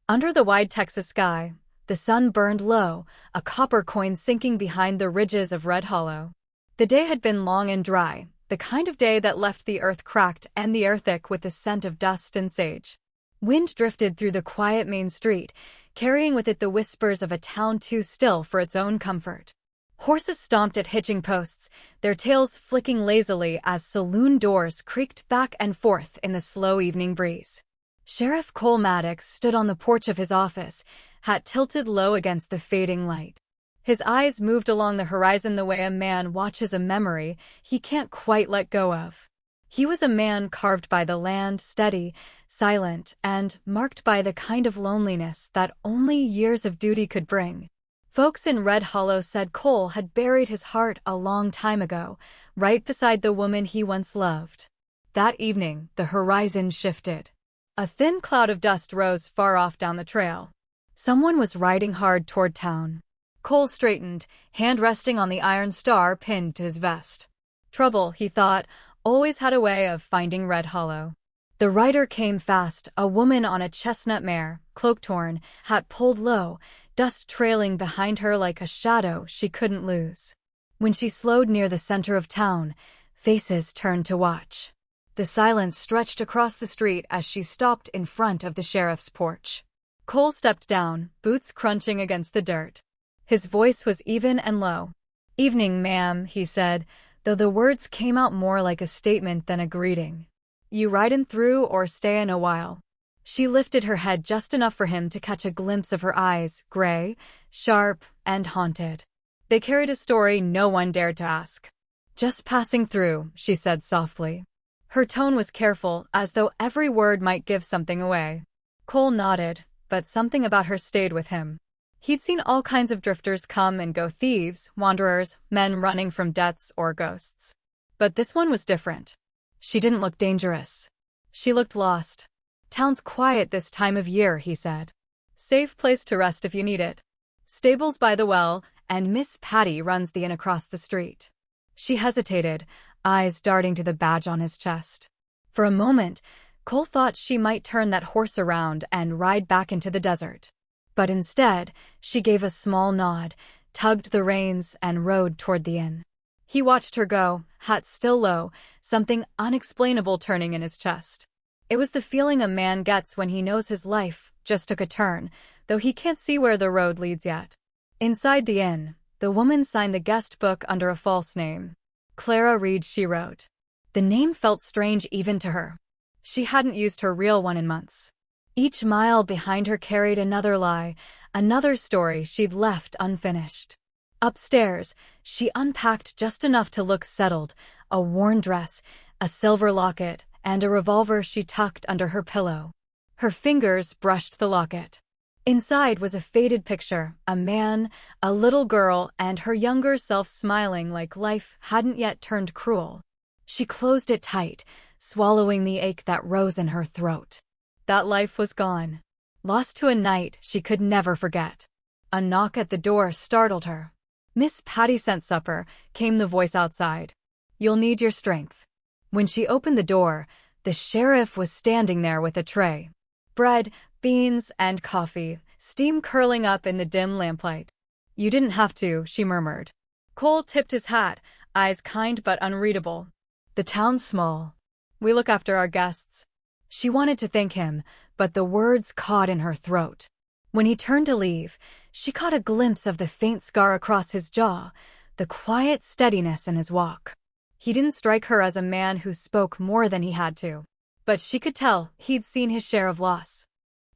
Under the wide Texas sky, the sun burned low, a copper coin sinking behind the ridges of Red Hollow. The day had been long and dry, the kind of day that left the earth cracked and the air thick with the scent of dust and sage. Wind drifted through the quiet main street, carrying with it the whispers of a town too still for its own comfort. Horses stomped at hitching posts, their tails flicking lazily as saloon doors creaked back and forth in the slow evening breeze. Sheriff Cole Maddox stood on the porch of his office, hat tilted low against the fading light. His eyes moved along the horizon the way a man watches a memory he can't quite let go of. He was a man carved by the land, steady, silent, and marked by the kind of loneliness that only years of duty could bring. Folks in Red Hollow said Cole had buried his heart a long time ago, right beside the woman he once loved. That evening, the horizon shifted. A thin cloud of dust rose far off down the trail. Someone was riding hard toward town. Cole straightened, hand resting on the iron star pinned to his vest. Trouble, he thought, always had a way of finding Red Hollow. The rider came fast, a woman on a chestnut mare, cloak torn, hat pulled low, dust trailing behind her like a shadow she couldn't lose. When she slowed near the center of town, faces turned to watch. The silence stretched across the street as she stopped in front of the sheriff's porch. Cole stepped down, boots crunching against the dirt. His voice was even and low. "Evening, ma'am," he said, though the words came out more like a statement than a greeting. "You ridin' through or stayin' a while?" She lifted her head just enough for him to catch a glimpse of her eyes, gray, sharp, and haunted. They carried a story no one dared to ask. "Just passing through," she said softly. Her tone was careful, as though every word might give something away. Cole nodded, but something about her stayed with him. He'd seen all kinds of drifters come and go, thieves, wanderers, men running from debts or ghosts. But this one was different. She didn't look dangerous. She looked lost. "Town's quiet this time of year," he said. "Safe place to rest if you need it. Stables by the well, and Miss Patty runs the inn across the street." She hesitated, eyes darting to the badge on his chest. For a moment, Cole thought she might turn that horse around and ride back into the desert. But instead, she gave a small nod, tugged the reins, and rode toward the inn. He watched her go, hat still low, something unexplainable turning in his chest. It was the feeling a man gets when he knows his life just took a turn, though he can't see where the road leads yet. Inside the inn, the woman signed the guest book under a false name. Clara Reed, she wrote. The name felt strange even to her. She hadn't used her real one in months. Each mile behind her carried another lie, another story she'd left unfinished. Upstairs, she unpacked just enough to look settled, a worn dress, a silver locket, and a revolver she tucked under her pillow. Her fingers brushed the locket. Inside was a faded picture, a man, a little girl, and her younger self smiling like life hadn't yet turned cruel. She closed it tight, swallowing the ache that rose in her throat. That life was gone, lost to a night she could never forget. A knock at the door startled her. "Miss Patty sent supper," came the voice outside. "You'll need your strength." When she opened the door, the sheriff was standing there with a tray. Bread, beans, and coffee, steam curling up in the dim lamplight. "You didn't have to," she murmured. Cole tipped his hat, eyes kind but unreadable. "The town's small. We look after our guests." She wanted to thank him, but the words caught in her throat. When he turned to leave, she caught a glimpse of the faint scar across his jaw, the quiet steadiness in his walk. He didn't strike her as a man who spoke more than he had to, but she could tell he'd seen his share of loss.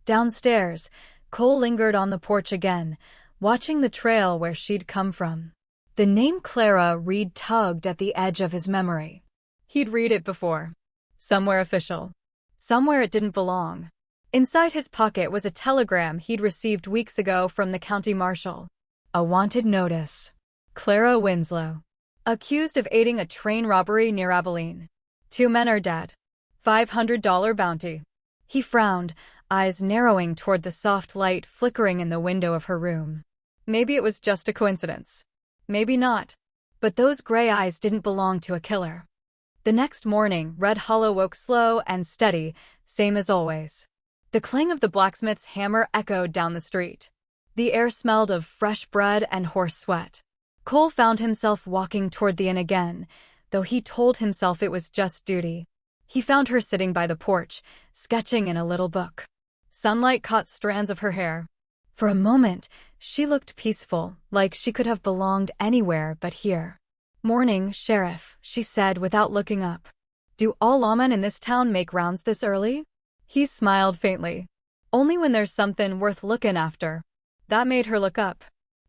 Downstairs, Cole lingered on the porch again, watching the trail where she'd come from. The name Clara Reed tugged at the edge of his memory. He'd read it before. Somewhere official. Somewhere it didn't belong. Inside his pocket was a telegram he'd received weeks ago from the county marshal. A wanted notice. Clara Winslow. Accused of aiding a train robbery near Abilene. 2 men are dead. $500 bounty. He frowned, eyes narrowing toward the soft light flickering in the window of her room. Maybe it was just a coincidence. Maybe not. But those gray eyes didn't belong to a killer. The next morning, Red Hollow woke slow and steady, same as always. The clang of the blacksmith's hammer echoed down the street. The air smelled of fresh bread and horse sweat. Cole found himself walking toward the inn again, though he told himself it was just duty. He found her sitting by the porch, sketching in a little book. Sunlight caught strands of her hair. For a moment, she looked peaceful, like she could have belonged anywhere but here. "Morning, Sheriff," she said without looking up. "Do all lawmen in this town make rounds this early?" He smiled faintly. "Only when there's something worth looking after." That made her look up.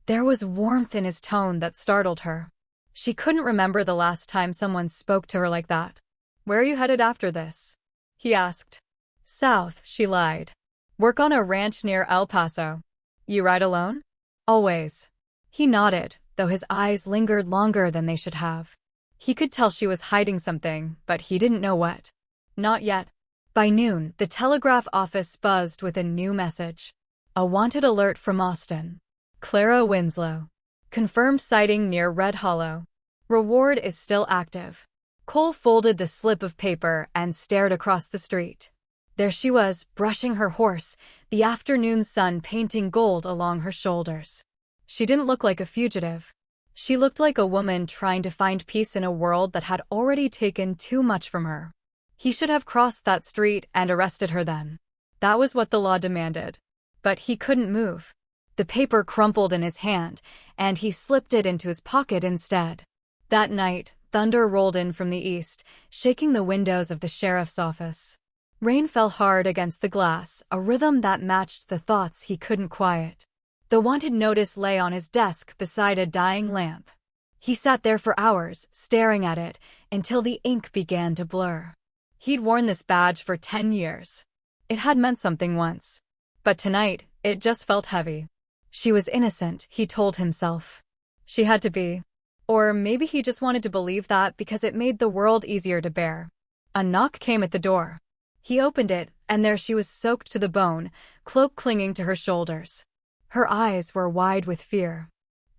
There was warmth in his tone that startled her. She couldn't remember the last time someone spoke to her like that. "Where are you headed after this?" he asked. "South," she lied. "Work on a ranch near El Paso." "You ride alone?" "Always." He nodded, though his eyes lingered longer than they should have. He could tell she was hiding something, but he didn't know what. Not yet. By noon, the telegraph office buzzed with a new message. A wanted alert from Austin. Clara Winslow. Confirmed sighting near Red Hollow. Reward is still active. Cole folded the slip of paper and stared across the street. There she was, brushing her horse, the afternoon sun painting gold along her shoulders. She didn't look like a fugitive. She looked like a woman trying to find peace in a world that had already taken too much from her. He should have crossed that street and arrested her then. That was what the law demanded. But he couldn't move. The paper crumpled in his hand, and he slipped it into his pocket instead. That night, thunder rolled in from the east, shaking the windows of the sheriff's office. Rain fell hard against the glass, a rhythm that matched the thoughts he couldn't quiet. The wanted notice lay on his desk beside a dying lamp. He sat there for hours, staring at it, until the ink began to blur. He'd worn this badge for 10 years. It had meant something once. But tonight, it just felt heavy. She was innocent, he told himself. She had to be. Or maybe he just wanted to believe that because it made the world easier to bear. A knock came at the door. He opened it, and there she was, soaked to the bone, cloak clinging to her shoulders. Her eyes were wide with fear.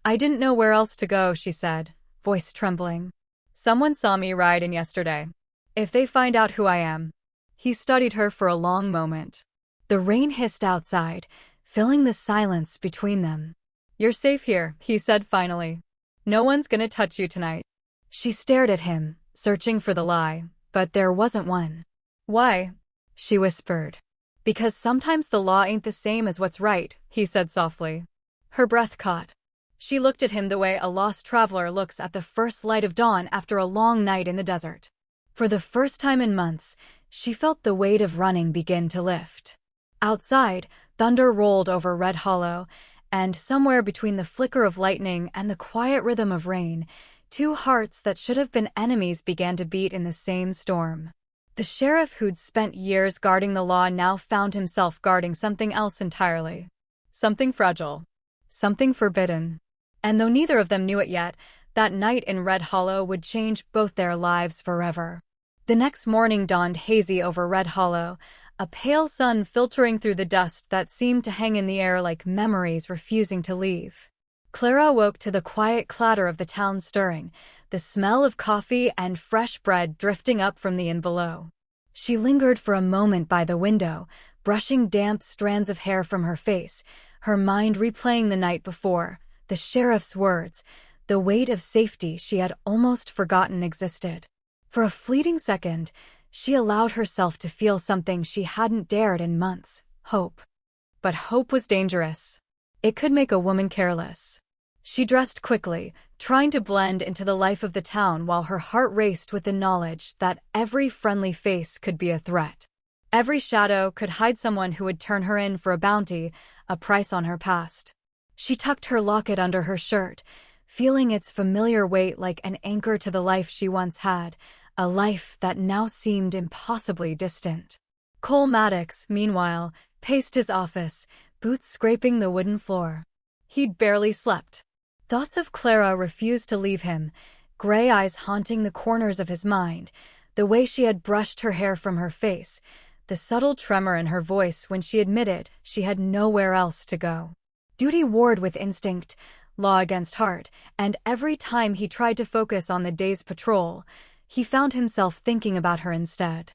"I didn't know where else to go," she said, voice trembling. "Someone saw me ride in yesterday. If they find out who I am." He studied her for a long moment. The rain hissed outside, filling the silence between them. "You're safe here," he said finally. "No one's gonna touch you tonight." She stared at him, searching for the lie, but there wasn't one. "Why?" she whispered. "Because sometimes the law ain't the same as what's right," he said softly. Her breath caught. She looked at him the way a lost traveler looks at the first light of dawn after a long night in the desert. For the first time in months, she felt the weight of running begin to lift. Outside, thunder rolled over Red Hollow, and somewhere between the flicker of lightning and the quiet rhythm of rain, two hearts that should have been enemies began to beat in the same storm. The sheriff who'd spent years guarding the law now found himself guarding something else entirely. Something fragile. Something forbidden. And though neither of them knew it yet, that night in Red Hollow would change both their lives forever. The next morning dawned hazy over Red Hollow, a pale sun filtering through the dust that seemed to hang in the air like memories refusing to leave. Clara awoke to the quiet clatter of the town stirring, the smell of coffee and fresh bread drifting up from the inn below. She lingered for a moment by the window, brushing damp strands of hair from her face, her mind replaying the night before, the sheriff's words, the weight of safety she had almost forgotten existed. For a fleeting second, she allowed herself to feel something she hadn't dared in months: hope. But hope was dangerous. It could make a woman careless. She dressed quickly, trying to blend into the life of the town while her heart raced with the knowledge that every friendly face could be a threat. Every shadow could hide someone who would turn her in for a bounty, a price on her past. She tucked her locket under her shirt, feeling its familiar weight like an anchor to the life she once had, a life that now seemed impossibly distant. Cole Maddox, meanwhile, paced his office, boots scraping the wooden floor. He'd barely slept. Thoughts of Clara refused to leave him, gray eyes haunting the corners of his mind, the way she had brushed her hair from her face, the subtle tremor in her voice when she admitted she had nowhere else to go. Duty warred with instinct, law against heart, and every time he tried to focus on the day's patrol, he found himself thinking about her instead.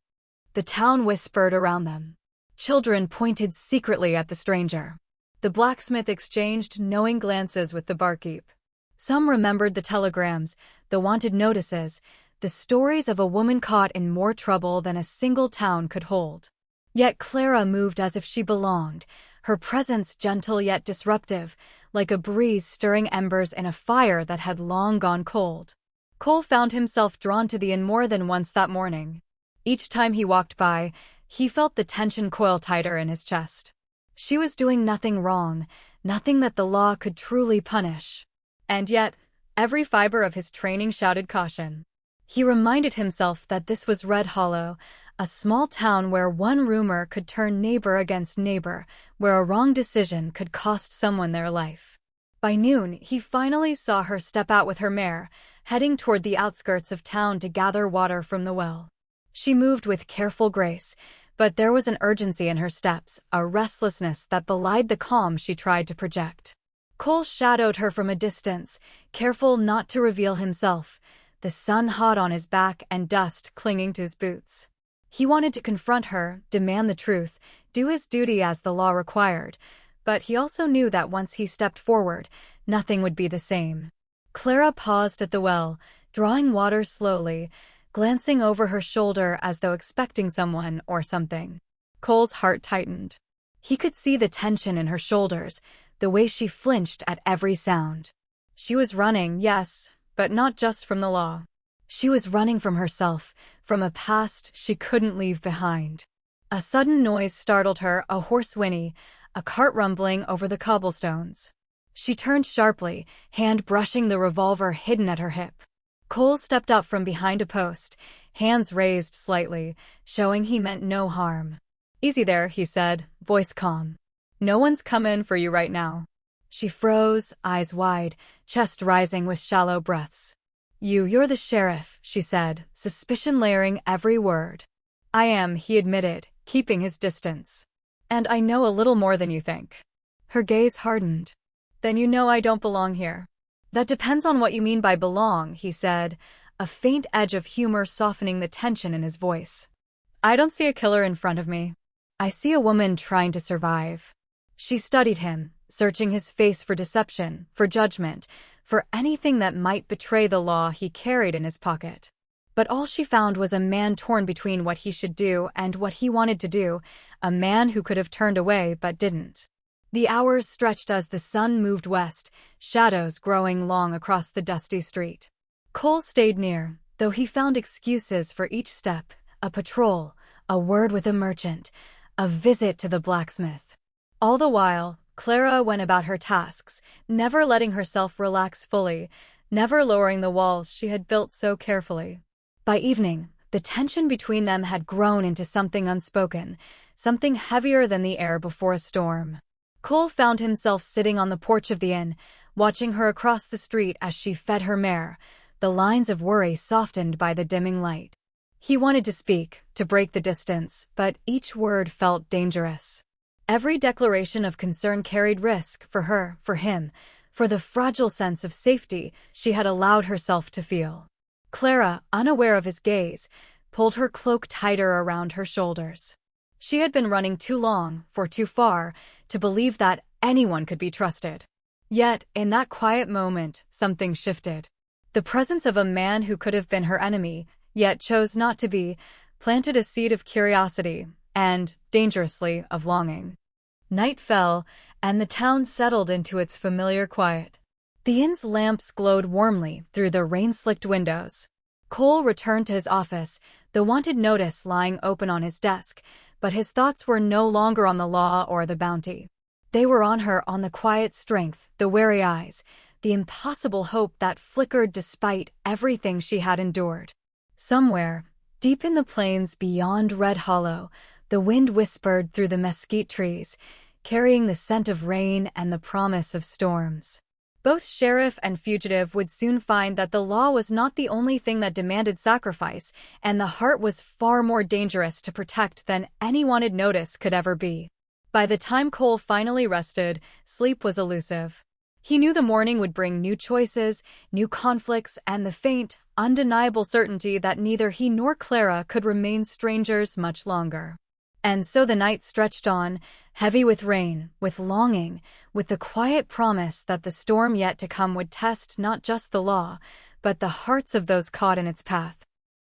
The town whispered around them. Children pointed secretly at the stranger. The blacksmith exchanged knowing glances with the barkeep. Some remembered the telegrams, the wanted notices, the stories of a woman caught in more trouble than a single town could hold. Yet Clara moved as if she belonged, her presence gentle yet disruptive, like a breeze stirring embers in a fire that had long gone cold. Cole found himself drawn to the inn more than once that morning. Each time he walked by, he felt the tension coil tighter in his chest. She was doing nothing wrong, nothing that the law could truly punish. And yet, every fiber of his training shouted caution. He reminded himself that this was Red Hollow, a small town where one rumor could turn neighbor against neighbor, where a wrong decision could cost someone their life. By noon, he finally saw her step out with her mare, heading toward the outskirts of town to gather water from the well. She moved with careful grace, but there was an urgency in her steps, a restlessness that belied the calm she tried to project. Cole shadowed her from a distance, careful not to reveal himself, the sun hot on his back and dust clinging to his boots. He wanted to confront her, demand the truth, do his duty as the law required, but he also knew that once he stepped forward, nothing would be the same. Clara paused at the well, drawing water slowly, glancing over her shoulder as though expecting someone or something. Cole's heart tightened. He could see the tension in her shoulders, the way she flinched at every sound. She was running, yes, but not just from the law. She was running from herself, from a past she couldn't leave behind. A sudden noise startled her, a hoarse whinny, a cart rumbling over the cobblestones. She turned sharply, hand brushing the revolver hidden at her hip. Cole stepped up from behind a post, hands raised slightly, showing he meant no harm. "Easy there," he said, voice calm. "No one's comin' for you right now." She froze, eyes wide, chest rising with shallow breaths. You're the sheriff," she said, suspicion layering every word. "I am," he admitted, keeping his distance. "And I know a little more than you think." Her gaze hardened. "Then you know I don't belong here." "That depends on what you mean by belong," he said, a faint edge of humor softening the tension in his voice. "I don't see a killer in front of me. I see a woman trying to survive." She studied him, searching his face for deception, for judgment, for anything that might betray the law he carried in his pocket. But all she found was a man torn between what he should do and what he wanted to do, a man who could have turned away but didn't. The hours stretched as the sun moved west, shadows growing long across the dusty street. Cole stayed near, though he found excuses for each step, a patrol, a word with a merchant, a visit to the blacksmith. All the while, Clara went about her tasks, never letting herself relax fully, never lowering the walls she had built so carefully. By evening, the tension between them had grown into something unspoken, something heavier than the air before a storm. Cole found himself sitting on the porch of the inn, watching her across the street as she fed her mare, the lines of worry softened by the dimming light. He wanted to speak, to break the distance, but each word felt dangerous. Every declaration of concern carried risk for her, for him, for the fragile sense of safety she had allowed herself to feel. Clara, unaware of his gaze, pulled her cloak tighter around her shoulders. She had been running too long, for too far, to believe that anyone could be trusted. Yet, in that quiet moment, something shifted. The presence of a man who could have been her enemy, yet chose not to be, planted a seed of curiosity, and, dangerously, of longing. Night fell, and the town settled into its familiar quiet. The inn's lamps glowed warmly through the rain-slicked windows. Cole returned to his office, the wanted notice lying open on his desk, but his thoughts were no longer on the law or the bounty. They were on her, on the quiet strength, the wary eyes, the impossible hope that flickered despite everything she had endured. Somewhere, deep in the plains beyond Red Hollow, the wind whispered through the mesquite trees, carrying the scent of rain and the promise of storms. Both sheriff and fugitive would soon find that the law was not the only thing that demanded sacrifice, and the heart was far more dangerous to protect than any wanted notice could ever be. By the time Cole finally rested, sleep was elusive. He knew the morning would bring new choices, new conflicts, and the faint, undeniable certainty that neither he nor Clara could remain strangers much longer. And so the night stretched on, heavy with rain, with longing, with the quiet promise that the storm yet to come would test not just the law, but the hearts of those caught in its path.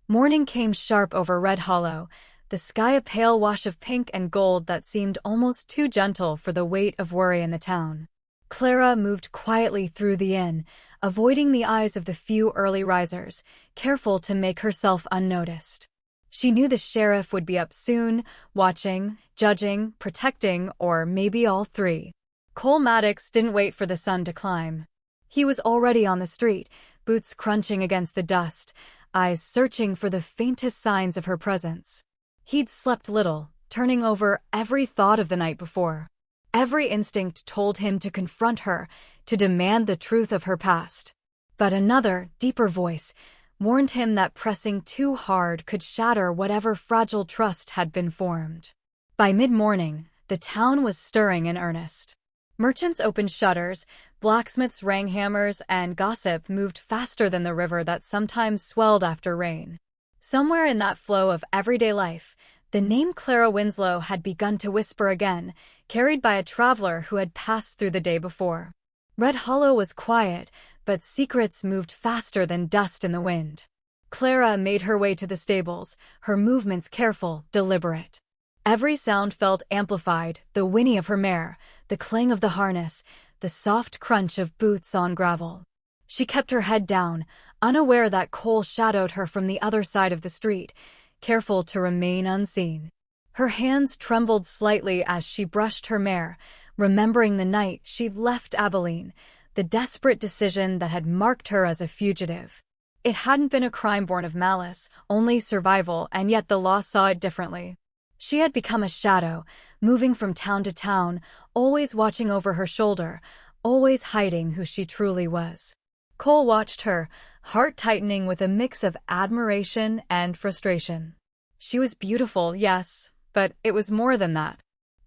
Morning came sharp over Red Hollow, the sky a pale wash of pink and gold that seemed almost too gentle for the weight of worry in the town. Clara moved quietly through the inn, avoiding the eyes of the few early risers, careful to make herself unnoticed. She knew the sheriff would be up soon, watching, judging, protecting, or maybe all three. Cole Maddox didn't wait for the sun to climb. He was already on the street, boots crunching against the dust, eyes searching for the faintest signs of her presence. He'd slept little, turning over every thought of the night before. Every instinct told him to confront her, to demand the truth of her past. But another, deeper voice warned him that pressing too hard could shatter whatever fragile trust had been formed. By mid-morning, the town was stirring in earnest. Merchants opened shutters, blacksmiths rang hammers, and gossip moved faster than the river that sometimes swelled after rain. Somewhere in that flow of everyday life, the name Clara Winslow had begun to whisper again, carried by a traveler who had passed through the day before. Red Hollow was quiet, but secrets moved faster than dust in the wind. Clara made her way to the stables, her movements careful, deliberate. Every sound felt amplified, the whinny of her mare, the clang of the harness, the soft crunch of boots on gravel. She kept her head down, unaware that Cole shadowed her from the other side of the street, careful to remain unseen. Her hands trembled slightly as she brushed her mare, remembering the night she'd left Abilene, the desperate decision that had marked her as a fugitive. It hadn't been a crime born of malice, only survival, and yet the law saw it differently. She had become a shadow, moving from town to town, always watching over her shoulder, always hiding who she truly was. Cole watched her, heart tightening with a mix of admiration and frustration. She was beautiful, yes, but it was more than that.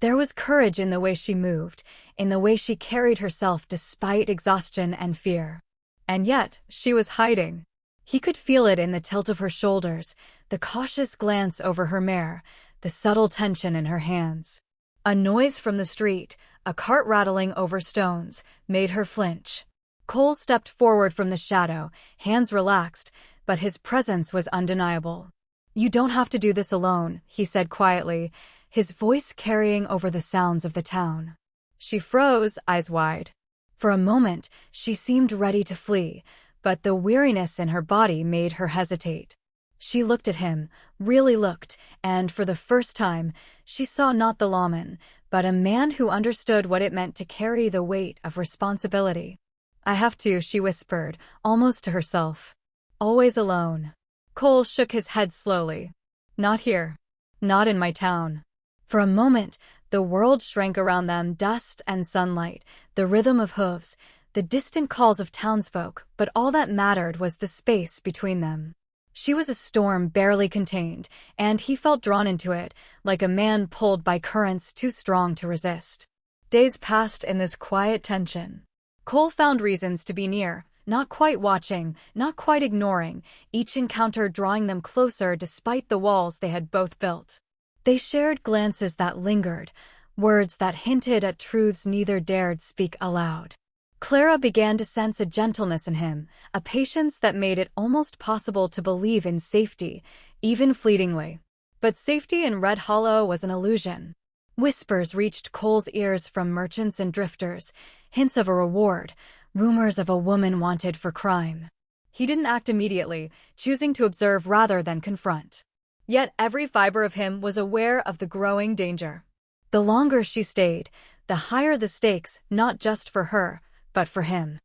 There was courage in the way she moved, in the way she carried herself despite exhaustion and fear. And yet, she was hiding. He could feel it in the tilt of her shoulders, the cautious glance over her mare, the subtle tension in her hands. A noise from the street, a cart rattling over stones, made her flinch. Cole stepped forward from the shadow, hands relaxed, but his presence was undeniable. "You don't have to do this alone," he said quietly, his voice carrying over the sounds of the town. She froze, eyes wide. For a moment, she seemed ready to flee, but the weariness in her body made her hesitate. She looked at him, really looked, and for the first time, she saw not the lawman, but a man who understood what it meant to carry the weight of responsibility. "I have to," she whispered, almost to herself. "Always alone." Cole shook his head slowly. "Not here. Not in my town." For a moment, the world shrank around them, dust and sunlight, the rhythm of hooves, the distant calls of townsfolk, but all that mattered was the space between them. She was a storm barely contained, and he felt drawn into it, like a man pulled by currents too strong to resist. Days passed in this quiet tension. Cole found reasons to be near, not quite watching, not quite ignoring, each encounter drawing them closer despite the walls they had both built. They shared glances that lingered, words that hinted at truths neither dared speak aloud. Clara began to sense a gentleness in him, a patience that made it almost possible to believe in safety, even fleetingly. But safety in Red Hollow was an illusion. Whispers reached Cole's ears from merchants and drifters, hints of a reward, rumors of a woman wanted for crime. He didn't act immediately, choosing to observe rather than confront. Yet every fiber of him was aware of the growing danger. The longer she stayed, the higher the stakes, not just for her, but for him.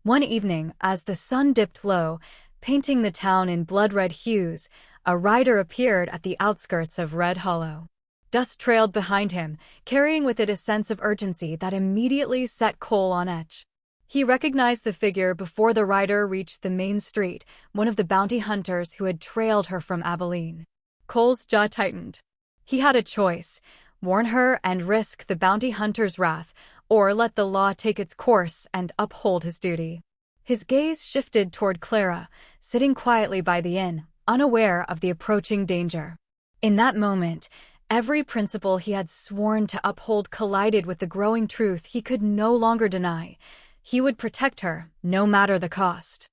One evening, as the sun dipped low, painting the town in blood-red hues, a rider appeared at the outskirts of Red Hollow. Dust trailed behind him, carrying with it a sense of urgency that immediately set Cole on edge. He recognized the figure before the rider reached the main street, one of the bounty hunters who had trailed her from Abilene. Cole's jaw tightened. He had a choice: warn her and risk the bounty hunter's wrath, or let the law take its course and uphold his duty. His gaze shifted toward Clara, sitting quietly by the inn, unaware of the approaching danger. In that moment, Every principle he had sworn to uphold collided with the growing truth he could no longer deny. He would protect her, no matter the cost.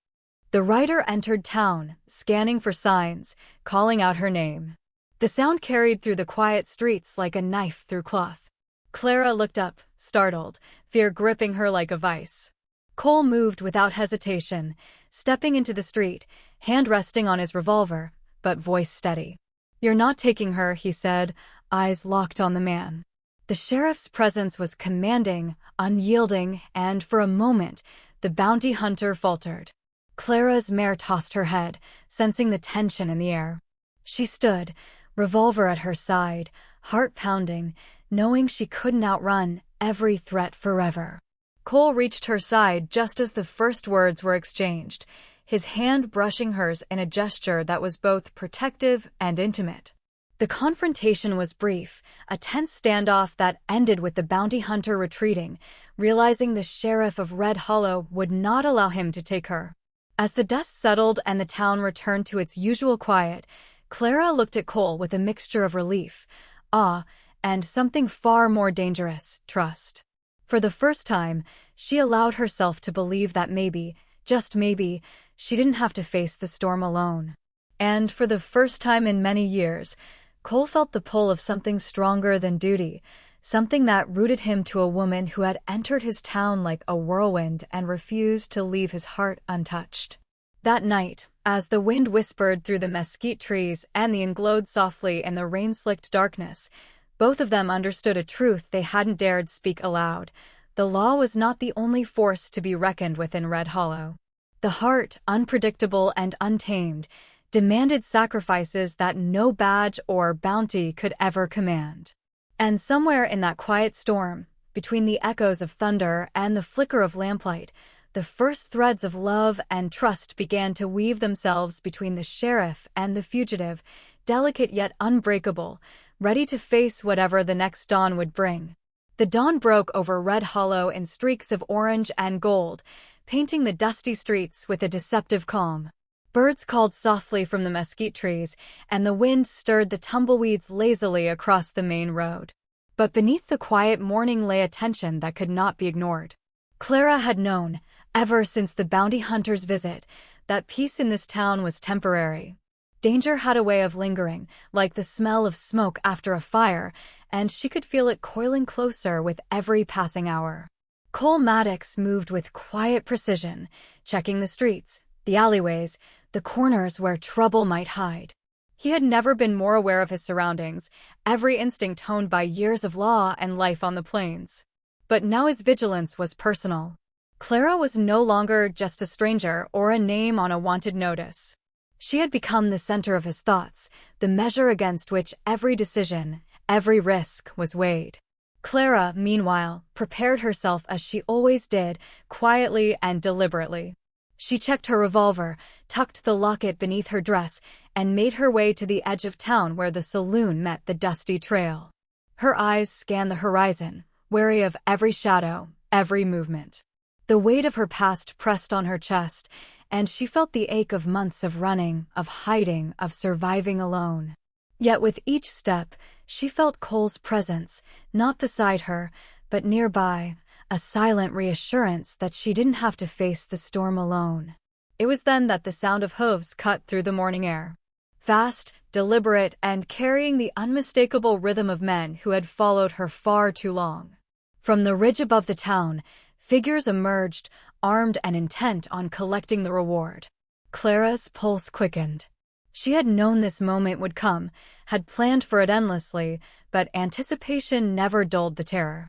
The rider entered town, scanning for signs, calling out her name. The sound carried through the quiet streets like a knife through cloth. Clara looked up, startled, fear gripping her like a vice. Cole moved without hesitation, stepping into the street, hand resting on his revolver, but voice steady. "You're not taking her," he said, eyes locked on the man. The sheriff's presence was commanding, unyielding, and for a moment, the bounty hunter faltered. Clara's mare tossed her head, sensing the tension in the air. She stood, revolver at her side, heart pounding, knowing she couldn't outrun every threat forever. Cole reached her side just as the first words were exchanged, his hand brushing hers in a gesture that was both protective and intimate. The confrontation was brief, a tense standoff that ended with the bounty hunter retreating, realizing the sheriff of Red Hollow would not allow him to take her. As the dust settled and the town returned to its usual quiet, Clara looked at Cole with a mixture of relief, awe, and something far more dangerous, trust. For the first time, she allowed herself to believe that maybe, just maybe, she didn't have to face the storm alone. And for the first time in many years, Cole felt the pull of something stronger than duty, something that rooted him to a woman who had entered his town like a whirlwind and refused to leave his heart untouched. That night, as the wind whispered through the mesquite trees and the inn glowed softly in the rain-slicked darkness, both of them understood a truth they hadn't dared speak aloud. The law was not the only force to be reckoned with in Red Hollow. The heart, unpredictable and untamed, demanded sacrifices that no badge or bounty could ever command. And somewhere in that quiet storm, between the echoes of thunder and the flicker of lamplight, the first threads of love and trust began to weave themselves between the sheriff and the fugitive, delicate yet unbreakable, ready to face whatever the next dawn would bring. The dawn broke over Red Hollow in streaks of orange and gold, painting the dusty streets with a deceptive calm. Birds called softly from the mesquite trees, and the wind stirred the tumbleweeds lazily across the main road. But beneath the quiet morning lay a tension that could not be ignored. Clara had known, ever since the bounty hunter's visit, that peace in this town was temporary. Danger had a way of lingering, like the smell of smoke after a fire, and she could feel it coiling closer with every passing hour. Cole Maddox moved with quiet precision, checking the streets, the alleyways, the corners where trouble might hide. He had never been more aware of his surroundings, every instinct honed by years of law and life on the plains. But now his vigilance was personal. Clara was no longer just a stranger or a name on a wanted notice. She had become the center of his thoughts, the measure against which every decision, every risk was weighed. Clara, meanwhile, prepared herself as she always did, quietly and deliberately. She checked her revolver, tucked the locket beneath her dress, and made her way to the edge of town where the saloon met the dusty trail. Her eyes scanned the horizon, wary of every shadow, every movement. The weight of her past pressed on her chest, and she felt the ache of months of running, of hiding, of surviving alone. Yet with each step, she felt Cole's presence, not beside her, but nearby, a silent reassurance that she didn't have to face the storm alone. It was then that the sound of hooves cut through the morning air. Fast, deliberate, and carrying the unmistakable rhythm of men who had followed her far too long. From the ridge above the town, figures emerged, armed and intent on collecting the reward. Clara's pulse quickened. She had known this moment would come, had planned for it endlessly, but anticipation never dulled the terror.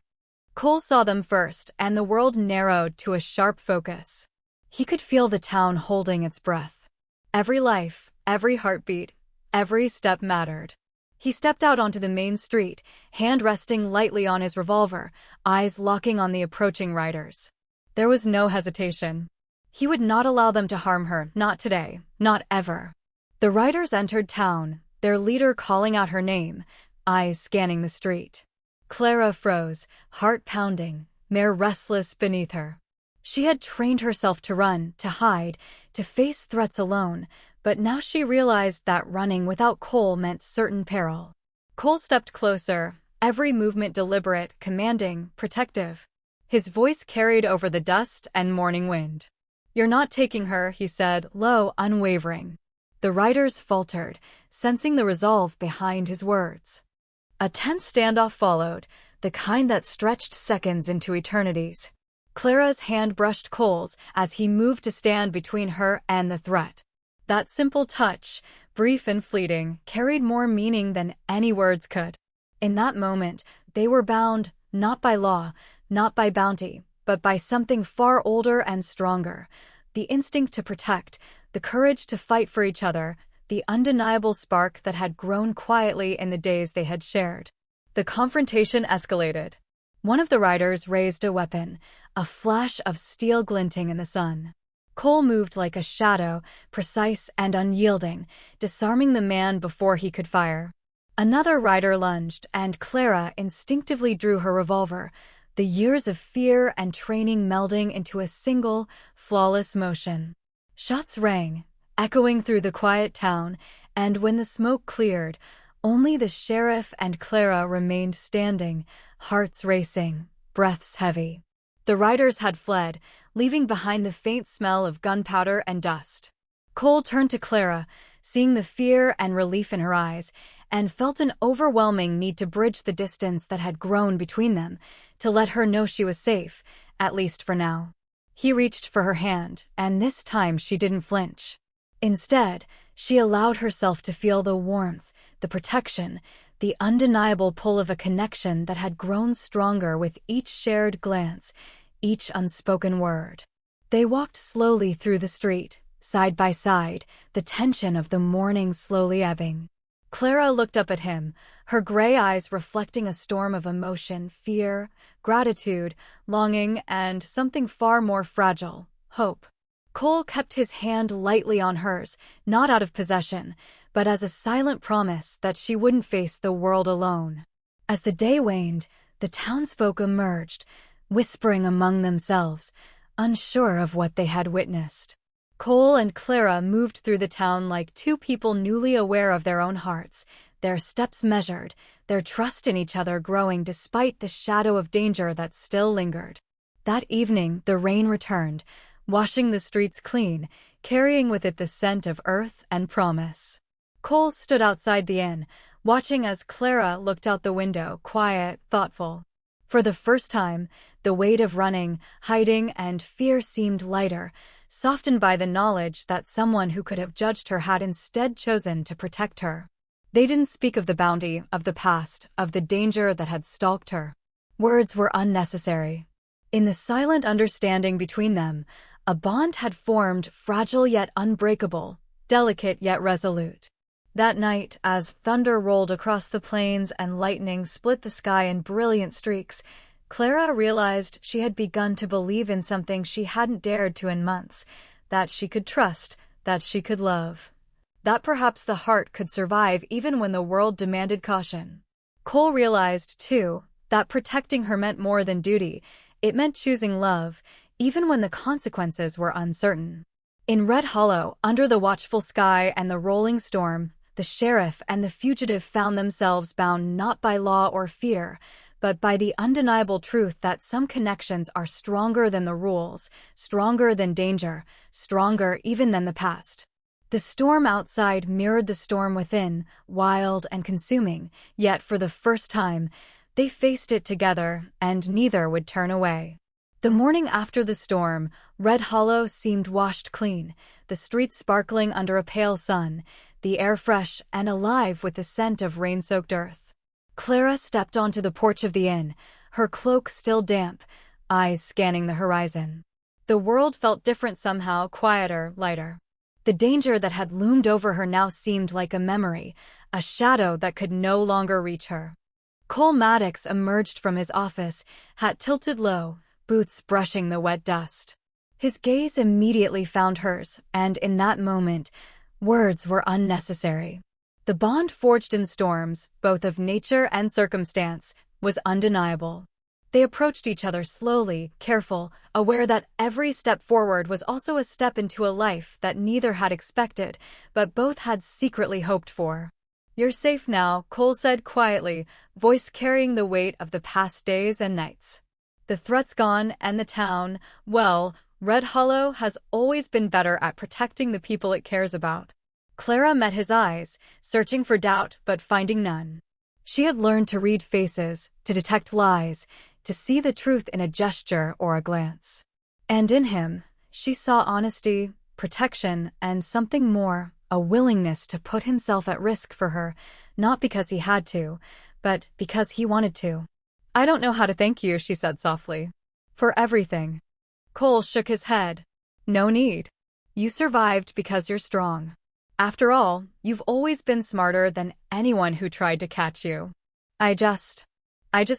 Cole saw them first, and the world narrowed to a sharp focus. He could feel the town holding its breath. Every life, every heartbeat, every step mattered. He stepped out onto the main street, hand resting lightly on his revolver, eyes locking on the approaching riders. There was no hesitation. He would not allow them to harm her, not today, not ever. The riders entered town, their leader calling out her name, eyes scanning the street. Clara froze, heart pounding, mare restless beneath her. She had trained herself to run, to hide, to face threats alone, but now she realized that running without Cole meant certain peril. Cole stepped closer, every movement deliberate, commanding, protective. His voice carried over the dust and morning wind. "You're not taking her," he said, low, unwavering. The riders faltered, sensing the resolve behind his words. A tense standoff followed, the kind that stretched seconds into eternities. Clara's hand brushed Cole's as he moved to stand between her and the threat. That simple touch, brief and fleeting, carried more meaning than any words could. In that moment, they were bound, not by law, not by bounty, but by something far older and stronger. The instinct to protect, the courage to fight for each other, the undeniable spark that had grown quietly in the days they had shared. The confrontation escalated. One of the riders raised a weapon, a flash of steel glinting in the sun. Cole moved like a shadow, precise and unyielding, disarming the man before he could fire. Another rider lunged, and Clara instinctively drew her revolver, the years of fear and training melding into a single, flawless motion. Shots rang, echoing through the quiet town, and when the smoke cleared, only the sheriff and Clara remained standing, hearts racing, breaths heavy. The riders had fled, leaving behind the faint smell of gunpowder and dust. Cole turned to Clara, seeing the fear and relief in her eyes, and felt an overwhelming need to bridge the distance that had grown between them, to let her know she was safe, at least for now. He reached for her hand, and this time she didn't flinch. Instead, she allowed herself to feel the warmth, the protection, the undeniable pull of a connection that had grown stronger with each shared glance, each unspoken word. They walked slowly through the street, side by side, the tension of the morning slowly ebbing. Clara looked up at him, her gray eyes reflecting a storm of emotion, fear, gratitude, longing, and something far more fragile, hope. Cole kept his hand lightly on hers, not out of possession, but as a silent promise that she wouldn't face the world alone. As the day waned, the townsfolk emerged, whispering among themselves, unsure of what they had witnessed. Cole and Clara moved through the town like two people newly aware of their own hearts, their steps measured, their trust in each other growing despite the shadow of danger that still lingered. That evening, the rain returned, washing the streets clean, carrying with it the scent of earth and promise. Cole stood outside the inn, watching as Clara looked out the window, quiet, thoughtful. For the first time, the weight of running, hiding, and fear seemed lighter, softened by the knowledge that someone who could have judged her had instead chosen to protect her. They didn't speak of the bounty, of the past, of the danger that had stalked her. Words were unnecessary. In the silent understanding between them, a bond had formed, fragile yet unbreakable, delicate yet resolute. That night, as thunder rolled across the plains and lightning split the sky in brilliant streaks, Clara realized she had begun to believe in something she hadn't dared to in months, that she could trust, that she could love. That perhaps the heart could survive even when the world demanded caution. Cole realized, too, that protecting her meant more than duty. It meant choosing love, even when the consequences were uncertain. In Red Hollow, under the watchful sky and the rolling storm, the sheriff and the fugitive found themselves bound not by law or fear, but by the undeniable truth that some connections are stronger than the rules, stronger than danger, stronger even than the past. The storm outside mirrored the storm within, wild and consuming, yet for the first time, they faced it together, and neither would turn away. The morning after the storm, Red Hollow seemed washed clean, the streets sparkling under a pale sun, the air fresh and alive with the scent of rain-soaked earth. Clara stepped onto the porch of the inn, her cloak still damp, eyes scanning the horizon. The world felt different somehow, quieter, lighter. The danger that had loomed over her now seemed like a memory, a shadow that could no longer reach her. Cole Maddox emerged from his office, hat tilted low, boots brushing the wet dust. His gaze immediately found hers, and in that moment, words were unnecessary. The bond forged in storms, both of nature and circumstance, was undeniable. They approached each other slowly, careful, aware that every step forward was also a step into a life that neither had expected, but both had secretly hoped for. You're safe now, Cole said quietly, voice carrying the weight of the past days and nights. The threat's gone, and the town, well, Red Hollow has always been better at protecting the people it cares about. Clara met his eyes, searching for doubt but finding none. She had learned to read faces, to detect lies, to see the truth in a gesture or a glance. And in him, she saw honesty, protection, and something more, a willingness to put himself at risk for her, not because he had to, but because he wanted to. I don't know how to thank you, she said softly. For everything. Cole shook his head. No need. You survived because you're strong. After all, you've always been smarter than anyone who tried to catch you. I just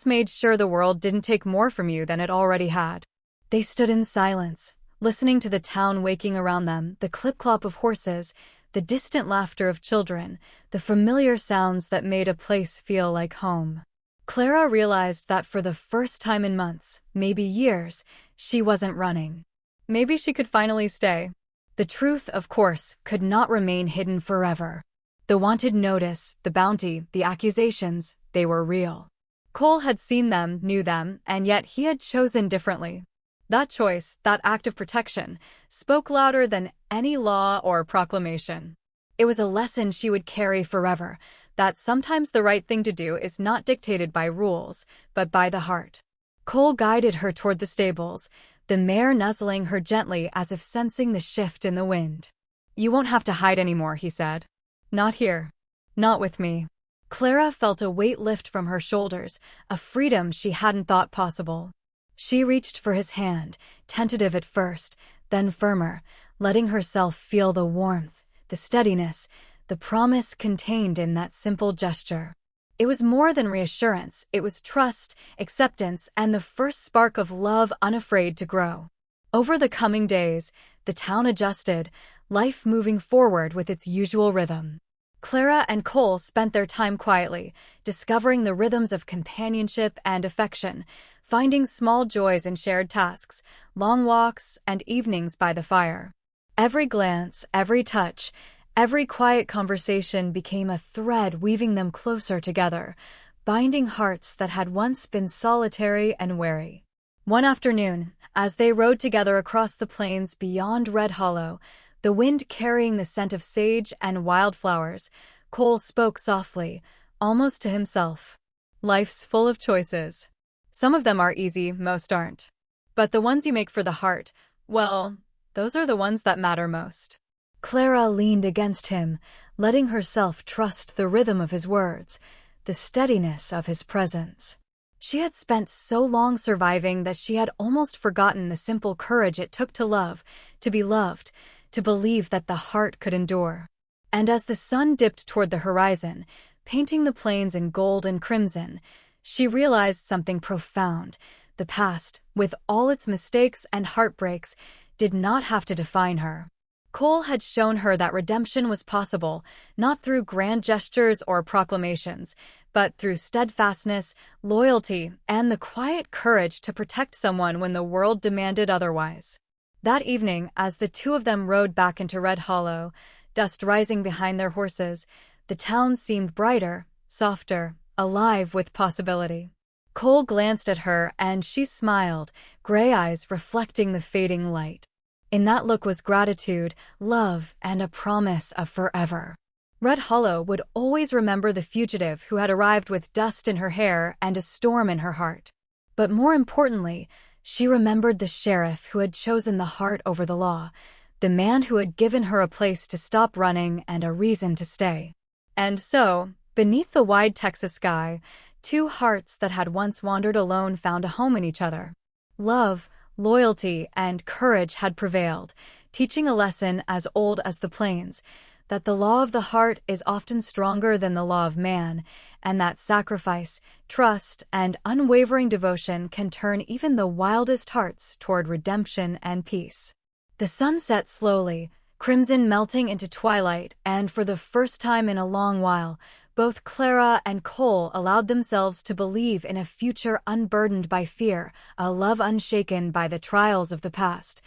made sure the world didn't take more from you than it already had. They stood in silence, listening to the town waking around them, the clip-clop of horses, the distant laughter of children, the familiar sounds that made a place feel like home. Clara realized that for the first time in months, maybe years, she wasn't running. Maybe she could finally stay. The truth, of course, could not remain hidden forever. The wanted notice, the bounty, the accusations, they were real. Cole had seen them, knew them, and yet he had chosen differently. That choice, that act of protection, spoke louder than any law or proclamation. It was a lesson she would carry forever, that sometimes the right thing to do is not dictated by rules, but by the heart. Cole guided her toward the stables, the mare nuzzling her gently as if sensing the shift in the wind. You won't have to hide anymore, he said. Not here. Not with me. Clara felt a weight lift from her shoulders, a freedom she hadn't thought possible. She reached for his hand, tentative at first, then firmer, letting herself feel the warmth, the steadiness, the promise contained in that simple gesture. It was more than reassurance, it was trust, acceptance, and the first spark of love unafraid to grow. Over the coming days, the town adjusted, life moving forward with its usual rhythm. Clara and Cole spent their time quietly, discovering the rhythms of companionship and affection, finding small joys in shared tasks, long walks, and evenings by the fire. Every glance, every touch, every quiet conversation became a thread weaving them closer together, binding hearts that had once been solitary and wary. One afternoon, as they rode together across the plains beyond Red Hollow, the wind carrying the scent of sage and wildflowers, Cole spoke softly, almost to himself. Life's full of choices. Some of them are easy, most aren't. But the ones you make for the heart, well, those are the ones that matter most. Clara leaned against him, letting herself trust the rhythm of his words, the steadiness of his presence. She had spent so long surviving that she had almost forgotten the simple courage it took to love, to be loved, to believe that the heart could endure. And as the sun dipped toward the horizon, painting the plains in gold and crimson, she realized something profound. The past, with all its mistakes and heartbreaks, did not have to define her. Cole had shown her that redemption was possible, not through grand gestures or proclamations, but through steadfastness, loyalty, and the quiet courage to protect someone when the world demanded otherwise. That evening, as the two of them rode back into Red Hollow, dust rising behind their horses, the town seemed brighter, softer, alive with possibility. Cole glanced at her and she smiled, gray eyes reflecting the fading light. In that look was gratitude, love, and a promise of forever. Red Hollow would always remember the fugitive who had arrived with dust in her hair and a storm in her heart. But more importantly, she remembered the sheriff who had chosen the heart over the law, the man who had given her a place to stop running and a reason to stay. And so, beneath the wide Texas sky, two hearts that had once wandered alone found a home in each other. Love, loyalty, and courage had prevailed, teaching a lesson as old as the plains, that the law of the heart is often stronger than the law of man, and that sacrifice, trust, and unwavering devotion can turn even the wildest hearts toward redemption and peace. The sun set slowly, crimson melting into twilight, and for the first time in a long while, both Clara and Cole allowed themselves to believe in a future unburdened by fear, a love unshaken by the trials of the past,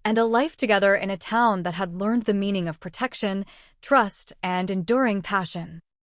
and a life together in a town that had learned the meaning of protection, trust, and enduring passion.